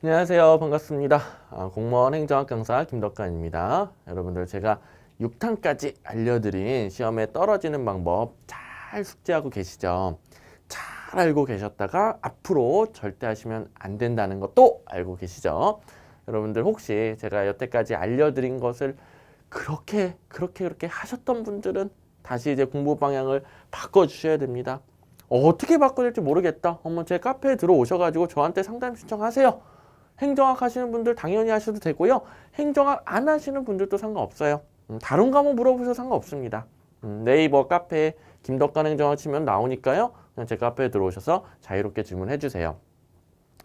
안녕하세요. 반갑습니다. 공무원 행정학 강사 김덕관입니다. 여러분들 제가 6탄까지 알려드린 시험에 떨어지는 방법 잘 숙지하고 계시죠? 잘 알고 계셨다가 앞으로 절대 하시면 안 된다는 것도 알고 계시죠? 여러분들 혹시 제가 여태까지 알려드린 것을 그렇게 하셨던 분들은 다시 이제 공부 방향을 바꿔주셔야 됩니다. 어떻게 바꿔야 될지 모르겠다. 제 카페에 들어오셔가지고 저한테 상담 신청하세요. 행정학 하시는 분들 당연히 하셔도 되고요. 행정학 안 하시는 분들도 상관없어요. 다른 과목 물어보셔도 상관없습니다. 네이버 카페에 김덕관 행정학 치면 나오니까요. 그냥 제 카페에 들어오셔서 자유롭게 질문해 주세요.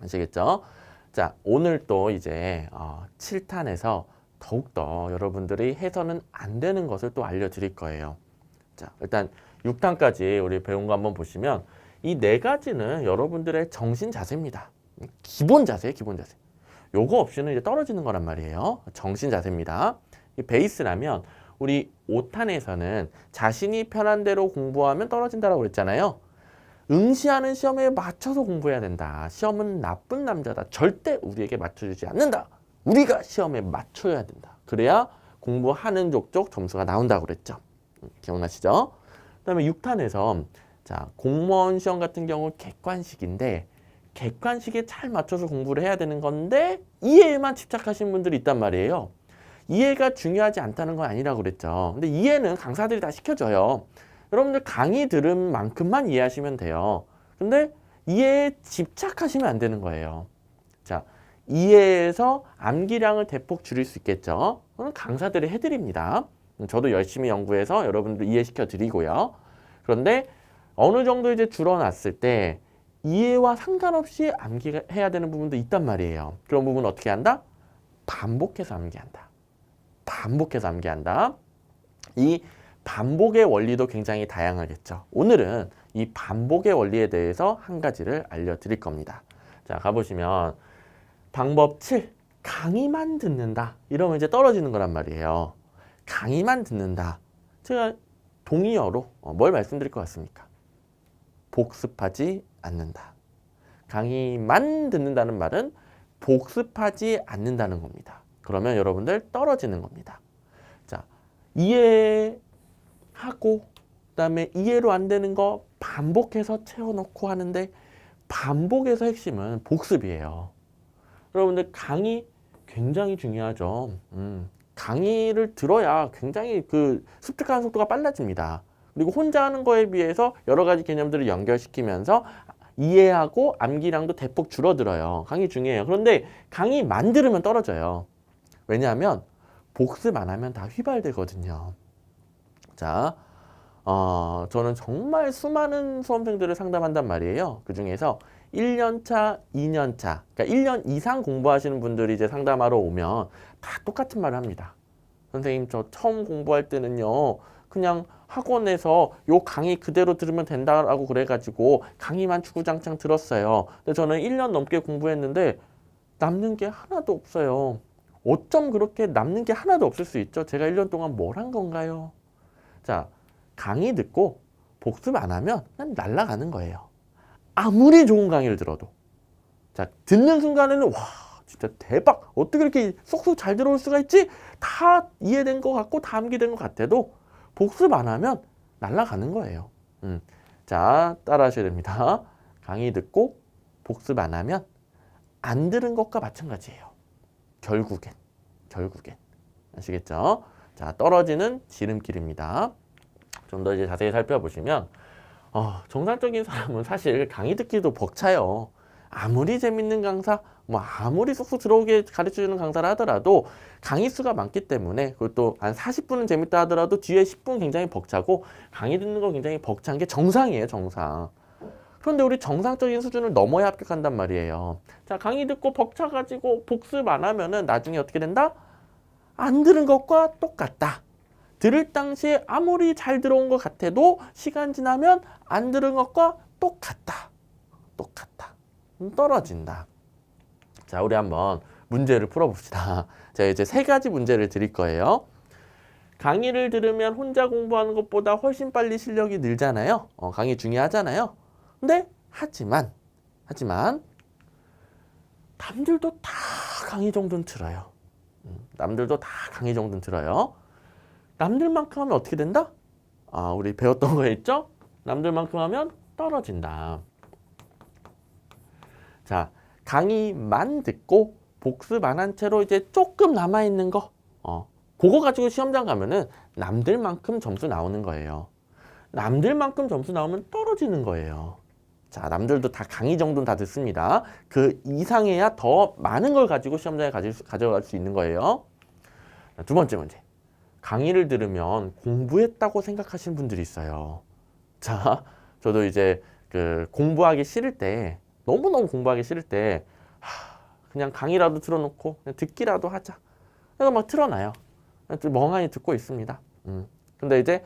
아시겠죠? 자, 오늘 또 이제 7탄에서 더욱더 여러분들이 해서는 안 되는 것을 또 알려드릴 거예요. 자, 일단 6탄까지 우리 배운 거 한번 보시면 이 네 가지는 여러분들의 정신 자세입니다. 기본 자세, 기본 자세. 요거 없이는 이제 떨어지는 거란 말이에요. 정신 자세입니다. 이 베이스라면 우리 5탄에서는 자신이 편한 대로 공부하면 떨어진다라고 그랬잖아요. 응시하는 시험에 맞춰서 공부해야 된다. 시험은 나쁜 남자다. 절대 우리에게 맞춰주지 않는다. 우리가 시험에 맞춰야 된다. 그래야 공부하는 족족 점수가 나온다고 그랬죠. 기억나시죠? 그다음에 6탄에서 자, 공무원 시험 같은 경우 객관식인데 객관식에 잘 맞춰서 공부를 해야 되는 건데 이해에만 집착하시는 분들이 있단 말이에요. 이해가 중요하지 않다는 건 아니라고 그랬죠. 근데 이해는 강사들이 다 시켜줘요. 여러분들 강의 들은 만큼만 이해하시면 돼요. 근데 이해에 집착하시면 안 되는 거예요. 자, 이해에서 암기량을 대폭 줄일 수 있겠죠. 그건 강사들이 해드립니다. 저도 열심히 연구해서 여러분들 이해시켜 드리고요. 그런데 어느 정도 이제 줄어났을 때 이해와 상관없이 암기해야 되는 부분도 있단 말이에요. 그런 부분 어떻게 한다? 반복해서 암기한다. 반복해서 암기한다. 이 반복의 원리도 굉장히 다양하겠죠. 오늘은 이 반복의 원리에 대해서 한 가지를 알려드릴 겁니다. 자, 가보시면 방법 7. 강의만 듣는다. 이러면 이제 떨어지는 거란 말이에요. 강의만 듣는다. 제가 동의어로 뭘 말씀드릴 것 같습니까? 복습하지 않는다. 강의만 듣는다는 말은 복습하지 않는다는 겁니다. 그러면 여러분들 떨어지는 겁니다. 자, 이해하고 그다음에 이해로 안 되는 거 반복해서 채워넣고 하는데 반복에서 핵심은 복습이에요. 여러분들 강의 굉장히 중요하죠. 강의를 들어야 굉장히 그 습득하는 속도가 빨라집니다. 그리고 혼자 하는 거에 비해서 여러 가지 개념들을 연결시키면서 이해하고 암기량도 대폭 줄어들어요. 강의 중요해요. 그런데 강의만 들으면 떨어져요. 왜냐하면 복습 안 하면 다 휘발되거든요. 자, 저는 정말 수많은 수험생들을 상담한단 말이에요. 그 중에서 1년차, 2년차, 그러니까 1년 이상 공부하시는 분들이 이제 상담하러 오면 다 똑같은 말을 합니다. 선생님, 저 처음 공부할 때는요, 그냥 학원에서 요 강의 그대로 들으면 된다라고 그래가지고 강의만 주구장창 들었어요. 근데 저는 1년 넘게 공부했는데 남는 게 하나도 없어요. 어쩜 그렇게 남는 게 하나도 없을 수 있죠? 제가 1년 동안 뭘 한 건가요? 자, 강의 듣고 복습 안 하면 그냥 날아가는 거예요. 아무리 좋은 강의를 들어도. 자, 듣는 순간에는 와, 진짜 대박! 어떻게 이렇게 쏙쏙 잘 들어올 수가 있지? 다 이해된 것 같고 다 암기된 것 같아도 복습 안 하면 날아가는 거예요. 자, 따라 하셔야 됩니다. 강의 듣고 복습 안 하면 안 들은 것과 마찬가지예요. 결국엔. 아시겠죠? 자, 떨어지는 지름길입니다. 좀 더 이제 자세히 살펴보시면 정상적인 사람은 사실 강의 듣기도 벅차요. 아무리 재밌는 강사, 아무리 쏙쏙 들어오게 가르쳐주는 강사를 하더라도 강의 수가 많기 때문에 그것도 한 40분은 재밌다 하더라도 뒤에 10분 굉장히 벅차고 강의 듣는 거 굉장히 벅찬 게 정상이에요, 정상. 그런데 우리 정상적인 수준을 넘어야 합격한단 말이에요. 자, 강의 듣고 벅차가지고 복습 안 하면은 나중에 어떻게 된다? 안 들은 것과 똑같다. 들을 당시에 아무리 잘 들어온 것 같아도 시간 지나면 안 들은 것과 똑같다. 떨어진다. 자, 우리 한번 문제를 풀어봅시다. 제가 이제 3가지 문제를 드릴 거예요. 강의를 들으면 혼자 공부하는 것보다 훨씬 빨리 실력이 늘잖아요. 강의 중요하잖아요. 근데 하지만 남들도 다 강의 정도는 들어요. 남들도 다 강의 정도는 들어요. 남들만큼 하면 어떻게 된다? 우리 배웠던 거 있죠? 남들만큼 하면 떨어진다. 자, 강의만 듣고 복습 안 한 채로 이제 조금 남아있는 거, 그거 가지고 시험장 가면은 남들만큼 점수 나오는 거예요. 남들만큼 점수 나오면 떨어지는 거예요. 자, 남들도 다 강의 정도는 다 듣습니다. 그 이상해야 더 많은 걸 가지고 시험장에 가져갈 수 있는 거예요. 자, 두 번째 문제. 강의를 들으면 공부했다고 생각하시는 분들이 있어요. 자, 저도 이제 그 공부하기 싫을 때, 너무너무 공부하기 싫을 때, 그냥 강의라도 틀어놓고 그냥 듣기라도 하자. 그래서 막 틀어놔요. 멍하니 듣고 있습니다. 근데 이제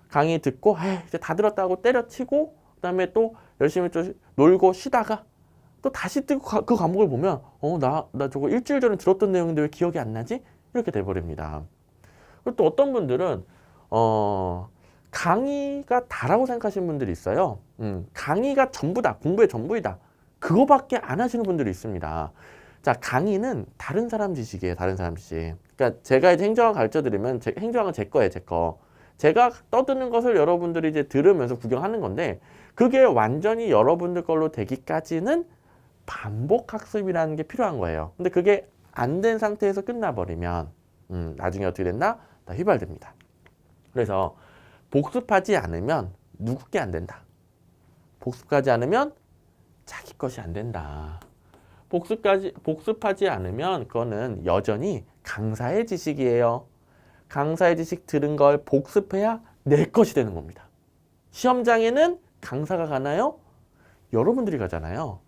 강의 듣고, 이제 다 들었다고 때려치고, 그 다음에 또 열심히 좀 놀고 쉬다가 또 다시 뜨고 그 과목을 보면, 나 저거 일주일 전에 들었던 내용인데 왜 기억이 안 나지? 이렇게 돼버립니다. 그리고 또 어떤 분들은, 강의가 다라고 생각하시는 분들이 있어요. 강의가 전부다. 공부의 전부이다. 그거밖에 안 하시는 분들이 있습니다. 자, 강의는 다른 사람 지식이에요. 다른 사람 지식. 그러니까 제가 이제 행정학 가르쳐 드리면 행정학은 제 거예요. 제 거. 제가 떠드는 것을 여러분들이 이제 들으면서 구경하는 건데 그게 완전히 여러분들 걸로 되기까지는 반복 학습이라는 게 필요한 거예요. 근데 그게 안 된 상태에서 끝나버리면 나중에 어떻게 된다? 다 휘발됩니다. 그래서 복습하지 않으면 누구 게 안 된다. 복습하지 않으면 자기 것이 안 된다. 복습하지 않으면 그거는 여전히 강사의 지식이에요. 강사의 지식 들은 걸 복습해야 내 것이 되는 겁니다. 시험장에는 강사가 가나요? 여러분들이 가잖아요.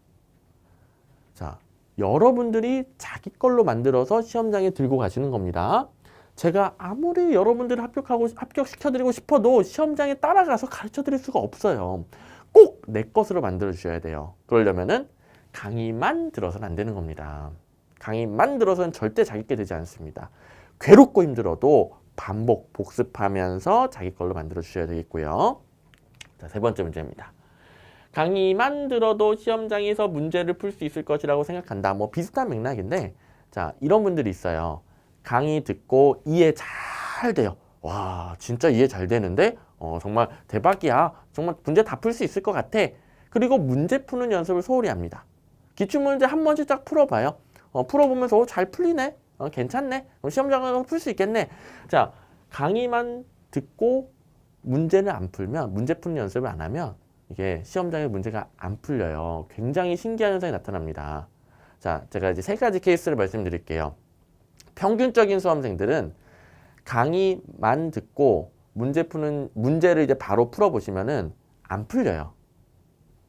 자, 여러분들이 자기 걸로 만들어서 시험장에 들고 가시는 겁니다. 제가 아무리 여러분들을 합격시켜드리고 싶어도 시험장에 따라가서 가르쳐드릴 수가 없어요. 꼭 내 것으로 만들어 주셔야 돼요. 그러려면은 강의만 들어서는 안 되는 겁니다. 강의만 들어서는 절대 자기 게 되지 않습니다. 괴롭고 힘들어도 반복, 복습하면서 자기 걸로 만들어 주셔야 되겠고요. 자, 세 번째 문제입니다. 강의만 들어도 시험장에서 문제를 풀 수 있을 것이라고 생각한다. 뭐 비슷한 맥락인데, 자, 이런 분들이 있어요. 강의 듣고 이해 잘 돼요. 와, 진짜 이해 잘 되는데, 정말 대박이야. 정말 문제 다 풀 수 있을 것 같아. 그리고 문제 푸는 연습을 소홀히 합니다. 기출문제 한 번씩 딱 풀어봐요. 풀어보면서 잘 풀리네. 괜찮네. 시험장 가서 풀 수 있겠네. 자, 강의만 듣고 문제는 안 풀면, 문제 푸는 연습을 안 하면 이게 시험장에 문제가 안 풀려요. 굉장히 신기한 현상이 나타납니다. 자, 제가 이제 세 가지 케이스를 말씀드릴게요. 평균적인 수험생들은 강의만 듣고 문제를 이제 바로 풀어보시면은 안 풀려요.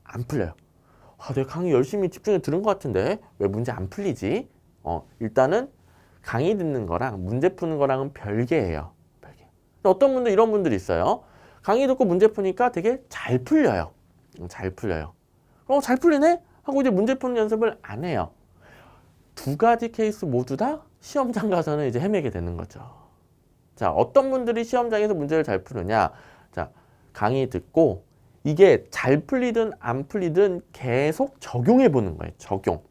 안 풀려요. 내가 강의 열심히 집중해 들은 것 같은데 왜 문제 안 풀리지? 일단은 강의 듣는 거랑 문제 푸는 거랑은 별개예요. 별개. 어떤 분들 이런 분들이 있어요. 강의 듣고 문제 푸니까 되게 잘 풀려요. 잘 풀려요. 잘 풀리네? 하고 이제 문제 푸는 연습을 안 해요. 두 가지 케이스 모두 다 시험장 가서는 이제 헤매게 되는 거죠. 자, 어떤 분들이 시험장에서 문제를 잘 푸느냐? 자, 강의 듣고 이게 잘 풀리든 안 풀리든 계속 적용해 보는 거예요. 적용.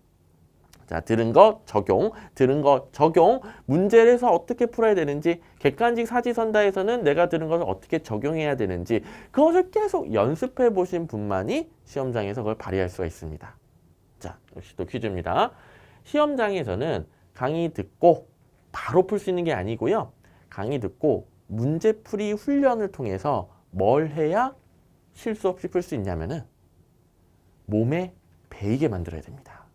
자, 들은 거 적용, 들은 거 적용, 문제를 해서 어떻게 풀어야 되는지, 객관식 사지선다에서는 내가 들은 것을 어떻게 적용해야 되는지 그것을 계속 연습해 보신 분만이 시험장에서 그걸 발휘할 수가 있습니다. 자, 역시 또 퀴즈입니다. 시험장에서는 강의 듣고 바로 풀 수 있는 게 아니고요. 강의 듣고 문제풀이 훈련을 통해서 뭘 해야 실수 없이 풀 수 있냐면은 몸에 배이게 만들어야 됩니다.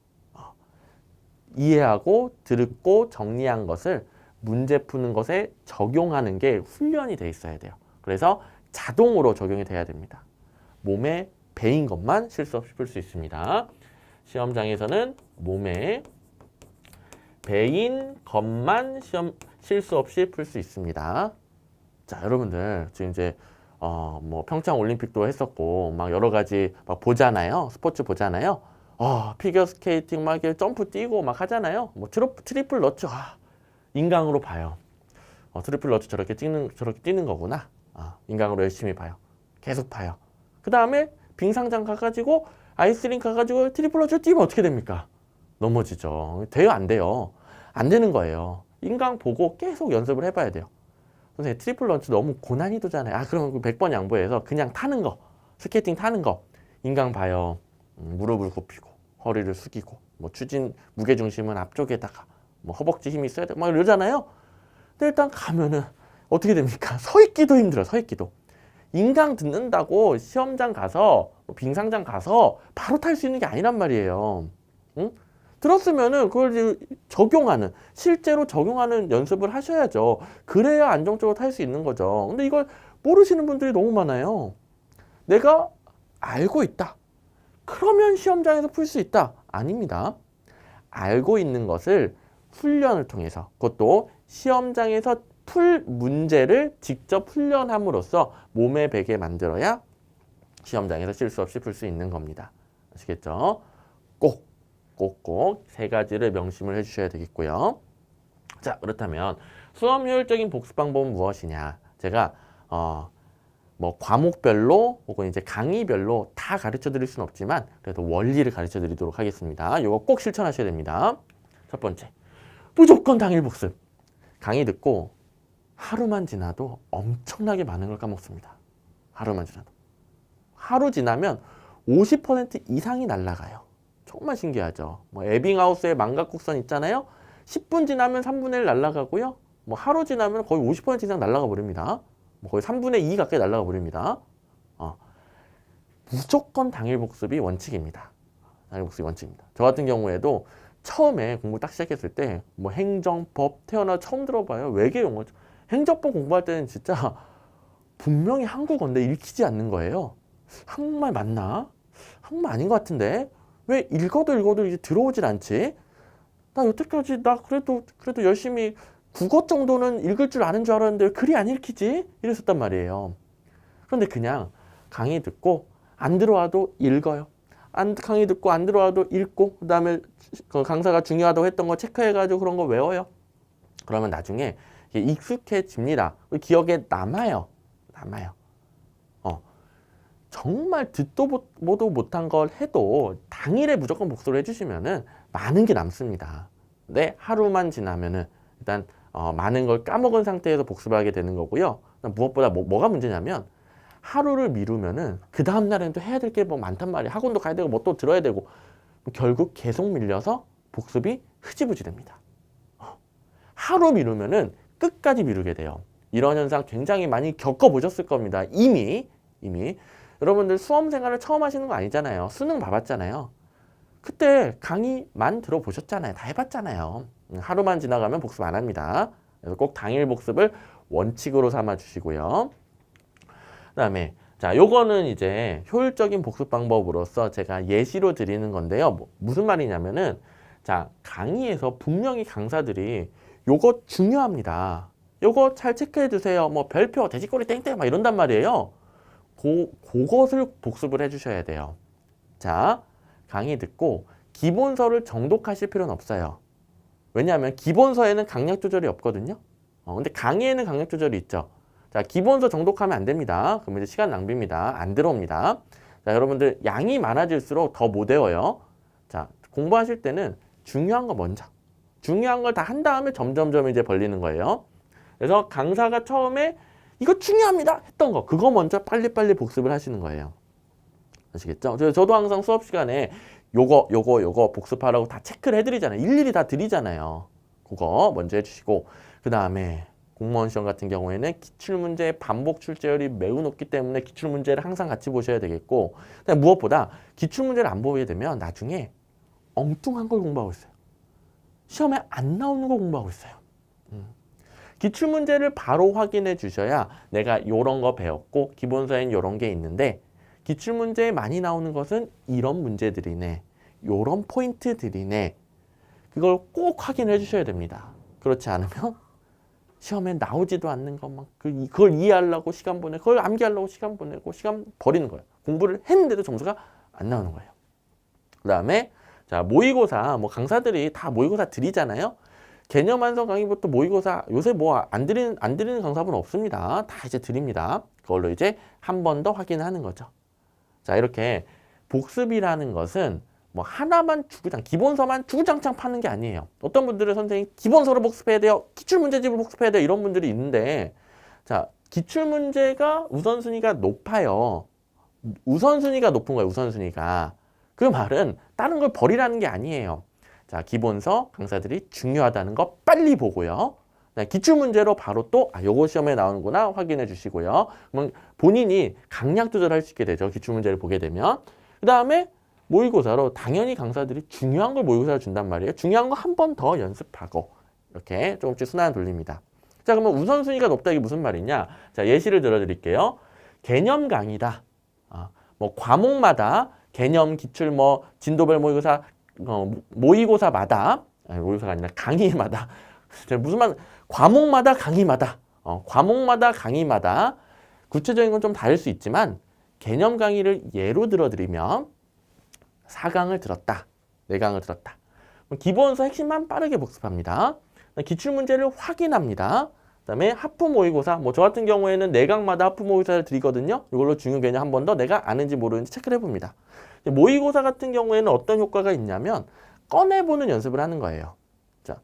이해하고 듣고 정리한 것을 문제 푸는 것에 적용하는 게 훈련이 돼 있어야 돼요. 그래서 자동으로 적용이 돼야 됩니다. 몸에 배인 것만 실수 없이 풀 수 있습니다. 시험장에서는 몸에 배인 것만 실수 없이 풀 수 있습니다. 자, 여러분들 지금 이제 뭐 평창 올림픽도 했었고 막 여러 가지 막 보잖아요. 스포츠 보잖아요. 피겨 스케이팅 막 이렇게 점프 뛰고 막 하잖아요. 뭐 트리플 러츠 인강으로 봐요. 트리플 러츠 저렇게 뛰는 거구나. 인강으로 열심히 봐요. 계속 봐요. 그 다음에 빙상장 가가지고 아이스링크 가가지고 트리플 러츠 뛰면 어떻게 됩니까? 넘어지죠. 돼요, 안 돼요? 안 되는 거예요. 인강 보고 계속 연습을 해봐야 돼요. 선생님, 트리플 런치 너무 고난이도잖아요. 아, 그러면 100번 양보해서 그냥 타는 거, 스케이팅 타는 거, 인강 봐요. 무릎을 굽히고, 허리를 숙이고, 뭐 추진, 무게중심은 앞쪽에다가, 뭐 허벅지 힘이 있어야 돼, 막 이러잖아요. 근데 일단 가면은 어떻게 됩니까? 서 있기도 힘들어요, 서 있기도. 인강 듣는다고 시험장 가서, 뭐 빙상장 가서 바로 탈 수 있는 게 아니란 말이에요. 응? 들었으면은 그걸 이제 적용하는, 실제로 적용하는 연습을 하셔야죠. 그래야 안정적으로 탈 수 있는 거죠. 근데 이걸 모르시는 분들이 너무 많아요. 내가 알고 있다. 그러면 시험장에서 풀 수 있다. 아닙니다. 알고 있는 것을 훈련을 통해서, 그것도 시험장에서 풀 문제를 직접 훈련함으로써 몸에 배게 만들어야 시험장에서 실수 없이 풀 수 있는 겁니다. 아시겠죠? 꼭꼭 세 가지를 명심을 해주셔야 되겠고요. 자, 그렇다면 수험 효율적인 복습 방법은 무엇이냐? 제가 뭐 과목별로 혹은 이제 강의별로 다 가르쳐 드릴 수는 없지만 그래도 원리를 가르쳐 드리도록 하겠습니다. 이거 꼭 실천하셔야 됩니다. 첫 번째, 무조건 당일 복습. 강의 듣고 하루만 지나도 엄청나게 많은 걸 까먹습니다. 하루만 지나도. 하루 지나면 50% 이상이 날아가요. 정말 신기하죠. 뭐 에빙하우스의 망각곡선 있잖아요. 10분 지나면 3분의 1 날아가고요. 뭐 하루 지나면 거의 50% 이상 날아가 버립니다. 뭐 거의 3분의 2 가까이 날아가 버립니다. 무조건 당일 복습이 원칙입니다. 당일 복습이 원칙입니다. 저 같은 경우에도 처음에 공부 딱 시작했을 때 뭐 행정법 태어나 처음 들어봐요. 외계 용어. 행정법 공부할 때는 진짜 분명히 한국어인데 읽히지 않는 거예요. 한국말 맞나? 한국말 아닌 것 같은데 왜 읽어도 이제 들어오질 않지? 나 여태까지 나 그래도 열심히 국어 정도는 읽을 줄 아는 줄 알았는데 왜 글이 안 읽히지? 이랬었단 말이에요. 그런데 그냥 강의 듣고 안 들어와도 읽어요. 강의 듣고 안 들어와도 읽고 그 다음에 그 강사가 중요하다고 했던 거 체크해가지고 그런 거 외워요. 그러면 나중에 익숙해집니다. 기억에 남아요. 정말 듣도 보도 못한 걸 해도 당일에 무조건 복습을 해주시면은 많은 게 남습니다. 근데 하루만 지나면은 일단 많은 걸 까먹은 상태에서 복습을 하게 되는 거고요. 무엇보다 뭐가 문제냐면 하루를 미루면은 그 다음 날에는 또 해야 될 게 뭐 많단 말이에요. 학원도 가야 되고 뭐 또 들어야 되고 결국 계속 밀려서 복습이 흐지부지 됩니다. 하루 미루면은 끝까지 미루게 돼요. 이런 현상 굉장히 많이 겪어보셨을 겁니다. 이미 여러분들 수험 생활을 처음 하시는 거 아니잖아요. 수능 봐봤잖아요. 그때 강의만 들어보셨잖아요. 다 해봤잖아요. 하루만 지나가면 복습 안 합니다. 그래서 꼭 당일 복습을 원칙으로 삼아 주시고요. 그 다음에 자, 요거는 이제 효율적인 복습 방법으로서 제가 예시로 드리는 건데요. 무슨 말이냐면은 자, 강의에서 분명히 강사들이 요거 중요합니다. 요거 잘 체크해 주세요. 뭐 별표, 돼지꼬리 땡땡 막 이런단 말이에요. 그것을 복습을 해주셔야 돼요. 자, 강의 듣고 기본서를 정독하실 필요는 없어요. 왜냐하면 기본서에는 강약 조절이 없거든요. 근데 강의에는 강약 조절이 있죠. 자, 기본서 정독하면 안 됩니다. 그러면 이제 시간 낭비입니다. 안 들어옵니다. 자, 여러분들 양이 많아질수록 더 못 외워요. 자, 공부하실 때는 중요한 거 먼저. 중요한 걸 다 한 다음에 점점점 이제 벌리는 거예요. 그래서 강사가 처음에 이거 중요합니다 했던 거 그거 먼저 빨리빨리 복습을 하시는 거예요. 아시겠죠? 저도 항상 수업 시간에 요거 복습하라고 다 체크를 해드리잖아요. 일일이 다 드리잖아요. 그거 먼저 해주시고 그 다음에 공무원 시험 같은 경우에는 기출문제의 반복 출제율이 매우 높기 때문에 기출문제를 항상 같이 보셔야 되겠고 무엇보다 기출문제를 안 보게 되면 나중에 엉뚱한 걸 공부하고 있어요. 시험에 안 나오는 거 공부하고 있어요. 기출문제를 바로 확인해 주셔야 내가 요런 거 배웠고 기본서엔 요런 게 있는데 기출문제에 많이 나오는 것은 이런 문제들이네. 요런 포인트들이네. 그걸 꼭 확인해 주셔야 됩니다. 그렇지 않으면 시험에 나오지도 않는 것만 그걸 이해하려고 시간 보내고 그걸 암기하려고 시간 보내고 시간 버리는 거예요. 공부를 했는데도 점수가 안 나오는 거예요. 그 다음에 자 모의고사 뭐 강사들이 다 모의고사 드리잖아요. 개념 완성 강의부터 모의고사 요새 뭐 안 드리는 강사분 없습니다. 다 이제 드립니다. 그걸로 이제 한 번 더 확인하는 거죠. 자 이렇게 복습이라는 것은 뭐 하나만 주구장 기본서만 주구장창 파는 게 아니에요. 어떤 분들은 선생님 기본서를 복습해야 돼요. 기출문제집을 복습해야 돼요. 이런 분들이 있는데 자 기출문제가 우선순위가 높아요. 우선순위가 높은 거예요. 우선순위가. 그 말은 다른 걸 버리라는 게 아니에요. 자 기본서 강사들이 중요하다는 거 빨리 보고요. 기출문제로 바로 또 요거 시험에 나오는구나 확인해 주시고요. 그러면 본인이 강약 조절할 수 있게 되죠. 기출문제를 보게 되면. 그 다음에 모의고사로 당연히 강사들이 중요한 걸 모의고사를 준단 말이에요. 중요한 거 한 번 더 연습하고 이렇게 조금씩 순환 돌립니다. 자 그러면 우선순위가 높다 이게 무슨 말이냐. 자 예시를 들어드릴게요. 개념 강의다. 뭐 과목마다 개념 기출 뭐 진도별 모의고사 모의고사마다 모의고사가 아니라 강의마다 무슨 말 과목마다 강의마다 과목마다 강의마다 구체적인 건 좀 다를 수 있지만 개념 강의를 예로 들어드리면 4강을 들었다. 4강을 들었다. 기본서 핵심만 빠르게 복습합니다. 기출문제를 확인합니다. 그 다음에 하프 모의고사, 뭐 저 같은 경우에는 4강마다 하프 모의고사를 드리거든요. 이걸로 중요 개념 한 번 더 내가 아는지 모르는지 체크를 해봅니다. 모의고사 같은 경우에는 어떤 효과가 있냐면 꺼내보는 연습을 하는 거예요. 자,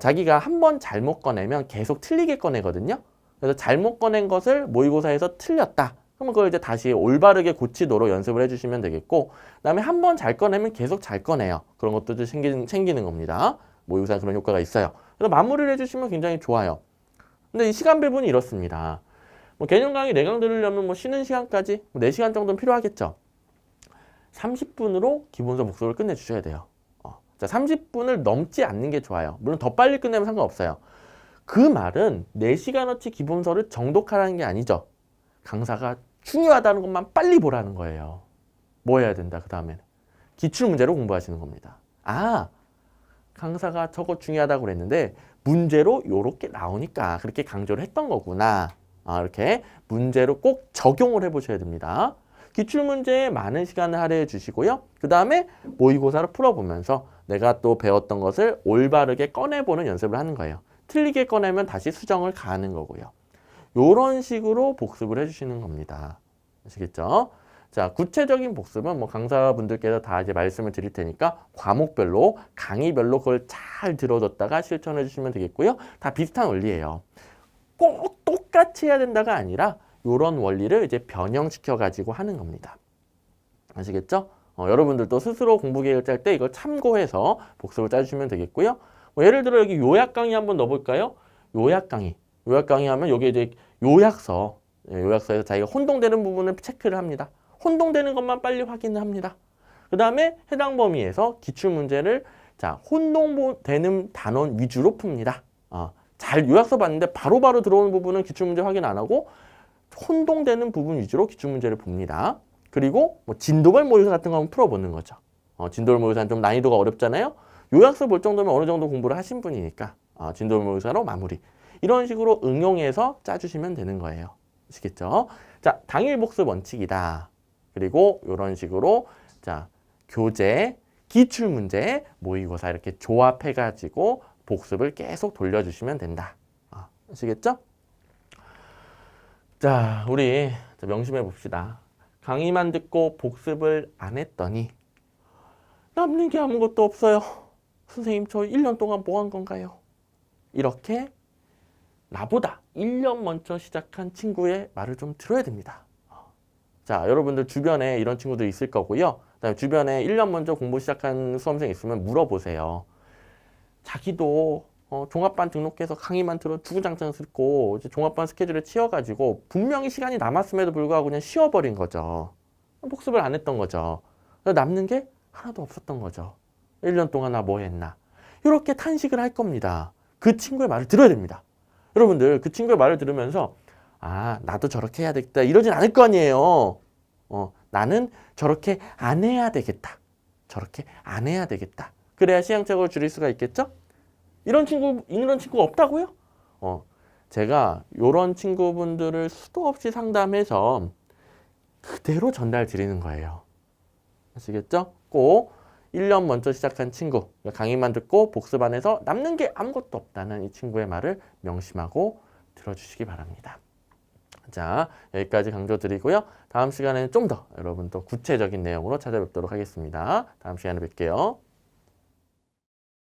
자기가 한 번 잘못 꺼내면 계속 틀리게 꺼내거든요. 그래서 잘못 꺼낸 것을 모의고사에서 틀렸다. 그러면 그걸 이제 다시 올바르게 고치도록 연습을 해주시면 되겠고, 그 다음에 한 번 잘 꺼내면 계속 잘 꺼내요. 그런 것도 챙기는 겁니다. 모의고사는 그런 효과가 있어요. 그래서 마무리를 해주시면 굉장히 좋아요. 근데 이 시간 배분이 이렇습니다. 뭐 개념 강의 4강 들으려면 뭐 쉬는 시간까지 4시간 정도는 필요하겠죠. 30분으로 기본서 복습을 끝내주셔야 돼요. 자, 30분을 넘지 않는 게 좋아요. 물론 더 빨리 끝내면 상관없어요. 그 말은 4시간어치 기본서를 정독하라는 게 아니죠. 강사가 중요하다는 것만 빨리 보라는 거예요. 뭐 해야 된다 그 다음에는 기출문제로 공부하시는 겁니다. 강사가 저거 중요하다고 그랬는데 문제로 요렇게 나오니까 그렇게 강조를 했던 거구나. 이렇게 문제로 꼭 적용을 해보셔야 됩니다. 기출문제에 많은 시간을 할애해 주시고요. 그 다음에 모의고사를 풀어보면서 내가 또 배웠던 것을 올바르게 꺼내보는 연습을 하는 거예요. 틀리게 꺼내면 다시 수정을 가하는 거고요. 요런 식으로 복습을 해주시는 겁니다. 아시겠죠? 자, 구체적인 복습은 뭐 강사분들께서 다 이제 말씀을 드릴 테니까 과목별로, 강의별로 그걸 잘 들어뒀다가 실천해 주시면 되겠고요. 다 비슷한 원리예요. 꼭 똑같이 해야 된다가 아니라 요런 원리를 이제 변형시켜 가지고 하는 겁니다. 아시겠죠? 여러분들도 스스로 공부 계획을 짤 때 이걸 참고해서 복습을 짜주시면 되겠고요. 뭐 예를 들어 여기 요약 강의 한번 넣어볼까요? 요약 강의 하면 여기 이제 요약서에서 자기가 혼동되는 부분을 체크를 합니다. 혼동되는 것만 빨리 확인을 합니다. 그 다음에 해당 범위에서 기출문제를 자 혼동되는 단원 위주로 풉니다. 잘 요약서 봤는데 바로바로 들어오는 부분은 기출문제 확인 안 하고 혼동되는 부분 위주로 기출문제를 봅니다. 그리고 뭐 진도별 모의고사 같은 거 한번 풀어보는 거죠. 진도별 모의고사는 좀 난이도가 어렵잖아요. 요약서 볼 정도면 어느 정도 공부를 하신 분이니까 진도별 모의고사로 마무리. 이런 식으로 응용해서 짜주시면 되는 거예요. 아시겠죠? 자, 당일 복습 원칙이다. 그리고 이런 식으로 자 교재, 기출문제, 모의고사 이렇게 조합해가지고 복습을 계속 돌려주시면 된다. 아시겠죠? 자, 우리 명심해 봅시다. 강의만 듣고 복습을 안 했더니 남는 게 아무것도 없어요. 선생님, 저 1년 동안 뭐 한 건가요? 이렇게 나보다 1년 먼저 시작한 친구의 말을 좀 들어야 됩니다. 자, 여러분들 주변에 이런 친구들 있을 거고요. 그다음에 주변에 1년 먼저 공부 시작한 수험생 있으면 물어보세요. 자기도 종합반 등록해서 강의만 들어 주구장창 듣고 이제 종합반 스케줄에 치여가지고 분명히 시간이 남았음에도 불구하고 그냥 쉬어버린 거죠. 복습을 안 했던 거죠. 남는 게 하나도 없었던 거죠. 1년 동안 나 뭐 했나. 이렇게 탄식을 할 겁니다. 그 친구의 말을 들어야 됩니다. 여러분들 그 친구의 말을 들으면서 나도 저렇게 해야 되겠다 이러진 않을 거 아니에요. 나는 저렇게 안 해야 되겠다. 저렇게 안 해야 되겠다. 그래야 시행착오를 줄일 수가 있겠죠? 이런 친구가 없다고요? 제가 이런 친구분들을 수도 없이 상담해서 그대로 전달 드리는 거예요. 아시겠죠? 꼭 1년 먼저 시작한 친구, 강의만 듣고 복습 안 해서 남는 게 아무것도 없다는 이 친구의 말을 명심하고 들어주시기 바랍니다. 자, 여기까지 강조드리고요. 다음 시간에는 좀 더 여러분 또 구체적인 내용으로 찾아뵙도록 하겠습니다. 다음 시간에 뵐게요.